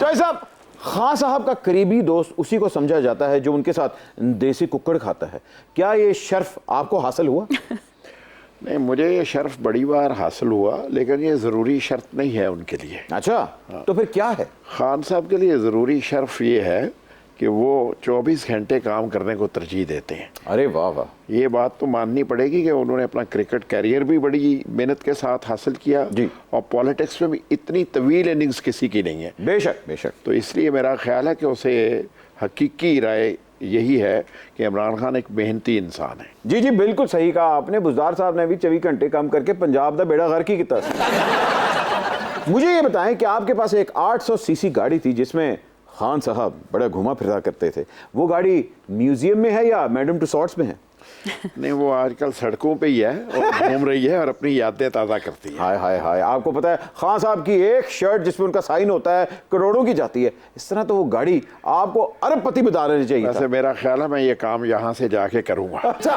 तो साहब, खान साहब का करीबी दोस्त उसी को समझा जाता है जो उनके साथ देसी कुक्कड़ खाता है। क्या ये शर्फ आपको हासिल हुआ? नहीं, मुझे ये शर्फ बड़ी बार हासिल हुआ, लेकिन ये ज़रूरी शर्त नहीं है उनके लिए। अच्छा, तो फिर क्या है? खान साहब के लिए ज़रूरी शर्फ ये है कि वो 24 घंटे काम करने को तरजीह देते हैं। अरे वाह वाह, ये बात तो माननी पड़ेगी कि उन्होंने अपना क्रिकेट कैरियर भी बड़ी मेहनत के साथ हासिल किया जी। और पॉलिटिक्स में भी इतनी तवील इनिंग्स किसी की नहीं है। बेशक बेशक। तो इसलिए मेरा ख्याल है कि उसे हकीकी राय यही है कि इमरान खान एक मेहनती इंसान है। जी जी, बिल्कुल सही कहा आपने। बुज़दार साहब ने भी 24 घंटे काम करके पंजाब दा बेड़ा गर्क ही किया। मुझे ये बताएं कि आपके पास एक 800 सीसी गाड़ी थी जिसमें खान साहब बड़ा घुमा फिरा करते थे। वो गाड़ी म्यूजियम में है या मैडम टुसॉट्स में है? नहीं, वो आजकल सड़कों पे ही है और घूम रही है और अपनी यादें ताज़ा करती है। हाय हाय हाय, आपको पता है खान साहब की एक शर्ट जिसमें उनका साइन होता है करोड़ों की जाती है। इस तरह तो वो गाड़ी आपको अरबपति बता लेनी चाहिए। वैसे मेरा ख्याल है मैं ये काम यहाँ से जाके करूँगा। अच्छा।